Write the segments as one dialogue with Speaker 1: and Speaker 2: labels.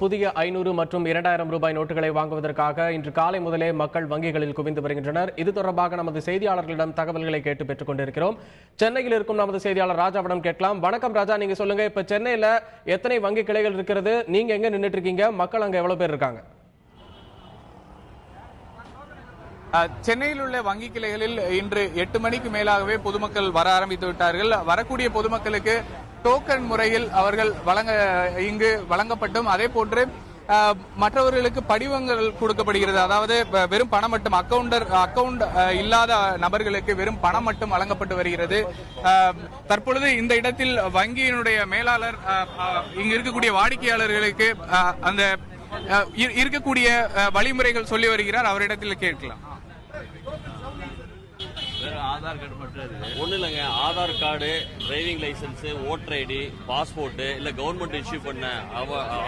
Speaker 1: புதிய 500 மற்றும் 2000 ரூபாய் நோட்டுகளை வாங்குவதற்காக இன்று காலை முதலே மக்கள் வங்கிகளில் குவிந்து வருகின்றனர். இது தொடர்பாக நமது செய்தியாளர்களிடம் தகவல்களை கேட்டு பெற்றுக் கொண்டிருக்கிறோம். சென்னையில் இருக்கும் நமது செய்தியாளர் ராஜாவிடம் கேட்கலாம். வணக்கம் ராஜா, நீங்க சொல்லுங்க, இப்ப சென்னையில எத்தனை வங்கி கிளைகள் இருக்கிறது? நீங்க எங்க நின்றுட்டு இருக்கீங்க? மக்கள் அங்க எவ்வளவு பேர் இருக்காங்க?
Speaker 2: சென்னையில் உள்ள வங்கி கிளைகளில் இன்று 8 மணிக்கு மேலாகவே பொதுமக்கள் வர ஆரம்பித்து விட்டார்கள். வரக்கூடிய பொதுமக்களுக்கு டோக்கன் முறையில் அவர்கள் இங்கு வழங்கப்பட்டும் அதே போன்று மற்றவர்களுக்கு படிவங்கள் கொடுக்கப்படுகிறது. அதாவது வெறும் பணம் மட்டும் அக்கவுண்ட் இல்லாத நபர்களுக்கு வெறும் பணம் மட்டும் வழங்கப்பட்டு வருகிறது. தற்பொழுது இந்த இடத்தில் வங்கியினுடைய மேலாளர் இங்கு இருக்கக்கூடிய வாடிக்கையாளர்களுக்கு அந்த இருக்கக்கூடிய வழிமுறைகள் சொல்லி வருகிறார். அவரிடத்தில் கேட்கலாம்.
Speaker 3: ஆதார் கார்டு மட்டும் இருக்கு. ஒன்றும் இல்லைங்க, Aadhaar card, driving licence, voter ID, passport, இல்லை கவர்மெண்ட் இஷ்யூ பண்ண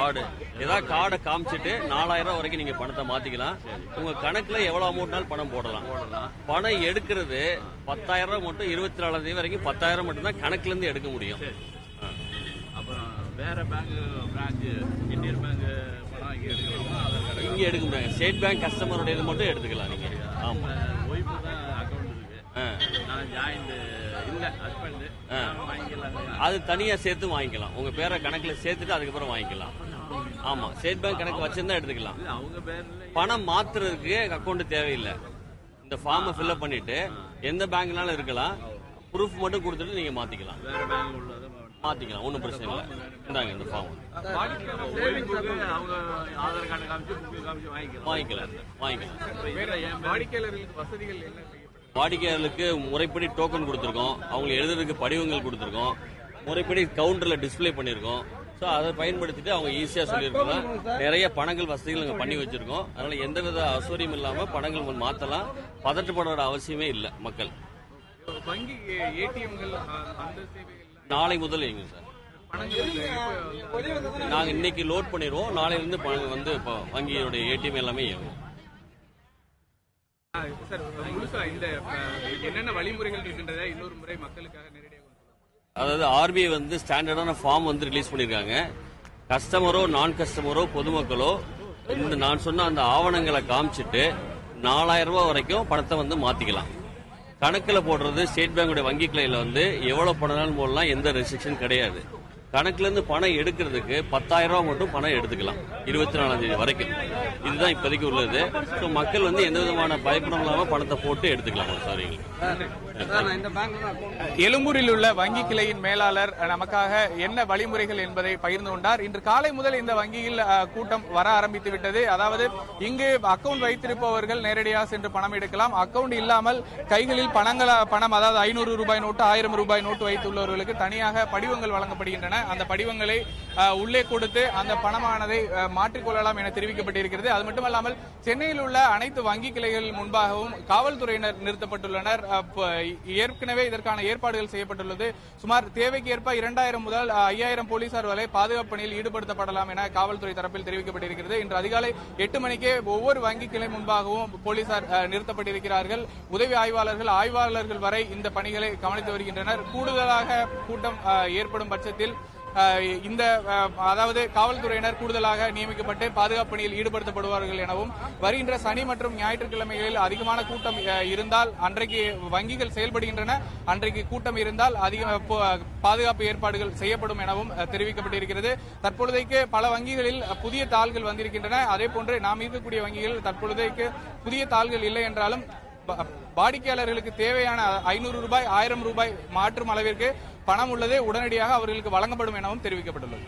Speaker 3: ஆர்டு, ஏதாவது கார்டை காமிச்சிட்டு 4000 வரைக்கும் நீங்க பணத்தை மாத்திக்கலாம். உங்க கணக்குல எவ்வளவு அமௌண்ட்னாலும் பணம் போடலாம். பணம் எடுக்கிறது 10,000 மட்டும் 24ஆம் தேதி வரைக்கும் 10,000 மட்டும் தான் கணக்குல இருந்து எடுக்க முடியும்.
Speaker 4: அப்புறம் வேற பேங்க் பிரான்ச் இந்தியன் பேங்க் பணம் இங்க எடுக்கலாமா? ஆதார் கார்டு
Speaker 3: இங்க எடுக்க முடியாது. ஸ்டேட் பேங்க் கஸ்டமருடைய இது மட்டும் எடுத்துக்கலாம் நீங்க. ஆமா,
Speaker 4: ஒய்ஃபு தான் அக்கௌண்ட் இருக்கு. நான் ஜாயிண்ட் இல்ல, ஹஸ்பண்ட் வாங்கிக்கலாம்.
Speaker 3: அது தனியா சேர்த்து வாங்கிக்கலாம். உங்க பேரை கணக்குல சேர்த்துட்டு அதுக்கப்புறம் வாங்கிக்கலாம். ஆமா, ஸ்டேட் பேங்க் கணக்கு வச்சிருந்தா எடுத்துக்கலாம்.
Speaker 4: அவங்க பேர்ல
Speaker 3: பணம் மாத்துறதுக்கு அக்கௌண்ட் தேவையில்லை. இந்த ஃபார்மை ஃபில்அப் பண்ணிட்டு எந்த பேங்க்னாலும் இருக்கலாம். ப்ரூஃப் மட்டும் கொடுத்துட்டு நீங்க மாத்திக்கலாம்.
Speaker 4: வேற பேங்க் உள்ளதை
Speaker 3: மாத்திக்கலாம், ஒன்றும் பிரச்சனை இல்லை. இந்தாங்க இந்த ஃபார்ம்.
Speaker 4: அவங்க ஆதார் கார்டு காமிச்சு புக்கு காமிச்சு
Speaker 3: வாங்கிக்கலாம்.
Speaker 2: வாடிக்கையாளர்களுக்கு வசதிகள் என்ன?
Speaker 3: வாடிக்கையாளர்களுக்கு முறைப்படி டோக்கன் கொடுத்துருக்கோம். அவங்களுக்கு எழுதுறதுக்கு படிவங்கள் கொடுத்துருக்கோம். முறைப்படி கவுண்டர்ல டிஸ்பிளே பண்ணிருக்கோம். ஸோ அதை பயன்படுத்திட்டு அவங்க ஈஸியா சொல்லியிருக்கலாம். நிறைய பணங்கள் வசதிகள் நாங்கள் பண்ணி வச்சிருக்கோம். அதனால எந்தவித அசௌரியம் இல்லாம பணங்கள் மாத்தலாம். பதற்றப்பட அவசியமே இல்லை. மக்கள்
Speaker 2: வங்கி ஏடிஎம்கள் அந்த சேவைகள்
Speaker 3: நாளை முதல் இயங்கும் சார். நாங்க இன்னைக்கு லோட் பண்ணிடுவோம். நாளையில இருந்து பணம் வந்து வங்கியோட ஏடிஎம் எல்லாமே இயங்கும்.
Speaker 2: என்னென்ன வழிமுறைகள் இருக்கின்றதா இன்னொரு முறை மக்களுக்காக நேரடியாக?
Speaker 3: அதாவது RBI வந்து ஸ்டாண்டர்டான ஃபார்ம் வந்து ரிலீஸ் பண்ணிருக்காங்க. கஸ்டமரோ நான் கஸ்டமரோ பொதுமக்களோ இந்த நான் சொன்ன அந்த ஆவணங்களை காமிச்சிட்டு 4000 ரூபாய் வரைக்கும் பணத்தை வந்து மாத்திக்கலாம். கணக்குல போடுறது ஸ்டேட் பேங்கோட வங்கி கிளையில வந்து எவ்வளவு பணம் போடலாம், எந்த ரெஸ்ட்ரிக்ஷன் கிடையாது. கணக்குல இருந்து பணம் எடுக்கிறதுக்கு 10,000 ரூபாய் மட்டும் பணம் எடுத்துக்கலாம் 24ஆம் தேதி வரைக்கும். இதுதான் இப்போதைக்கு உள்ளது. ஸோ மக்கள் வந்து எந்த விதமான பயப்படம் இல்லாம பணத்தை போட்டு எடுத்துக்கலாம். சாரி,
Speaker 2: எழும்பூரில் உள்ள வங்கி கிளையின் மேலாளர் நமக்காக என்ன வழிமுறைகள் என்பதை பகிர்ந்து கொண்டார். இன்று காலை முதல் இந்த வங்கியில் கூட்டம் வர ஆரம்பித்து விட்டது. அதாவது இங்கு அக்கவுண்ட் வைத்திருப்பவர்கள் நேரடியாக சென்று பணம் எடுக்கலாம். அக்கவுண்ட் இல்லாமல் கைகளில் பணம் அதாவது 500 ரூபாய் நோட்டு, 1000 ரூபாய் நோட்டு வைத்துள்ளவர்களுக்கு தனியாக படிவங்கள் வழங்கப்படுகின்றன. அந்த படிவங்களை உள்ளே கொடுத்து அந்த பணமானதை மாற்றிக்கொள்ளலாம் என தெரிவிக்கப்பட்டிருக்கிறது. அது மட்டுமல்லாமல் சென்னையில் உள்ள அனைத்து வங்கி கிளைகள் முன்பாகவும் காவல்துறையினர் நிறுத்தப்பட்டுள்ளனர். ஏற்கனவே இதற்கான ஏற்பாடுகள் செய்யப்பட்டுள்ளது. சுமார் தேவைக்கு ஏற்ப 2000 முதல் 5000 போலீசார் வரை பாதுகாப்பு பணியில் ஈடுபடுத்தப்படலாம் என காவல்துறை தரப்பில் தெரிவிக்கப்பட்டிருக்கிறது. இன்று அதிகாலை 8 மணிக்கே ஒவ்வொரு வங்கி கிளை முன்பாகவும் போலீசார் நிறுத்தப்பட்டிருக்கிறார்கள். உதவி ஆய்வாளர்கள் வரை இந்த பணிகளை கவனித்து வருகின்றனர். கூடுதலாக கூட்டம் ஏற்படும் பட்சத்தில் இந்த அதாவது காவல்துறையினர் கூடுதலாக நியமிக்கப்பட்டு பாதுகாப்பு பணியில் ஈடுபடுத்தப்படுவார்கள் எனவும், வருகின்ற சனி மற்றும் ஞாயிற்றுக்கிழமைகளில் அதிகமான கூட்டம் இருந்தால் அன்றைக்கு வங்கிகள் செயல்படுகின்றன, அன்றைக்கு கூட்டம் இருந்தால் அதிக பாதுகாப்பு ஏற்பாடுகள் செய்யப்படும் எனவும் தெரிவிக்கப்பட்டிருக்கிறது. தற்பொழுதைக்கு பல வங்கிகளில் புதிய தாள்கள் வந்திருக்கின்றன. அதே போன்று நாம் இருக்கக்கூடிய வங்கிகளில் தற்பொழுதைக்கு புதிய தாள்கள் இல்லை என்றாலும் வாடிக்கையாளர்களுக்கு தேவையான 500 ரூபாய் 1000 ரூபாய் மாற்றும் அளவிற்கு பணம் உள்ளதே உடனடியாக அவர்களுக்கு வழங்கப்படும் எனவும் தெரிவிக்கப்பட்டுள்ளது.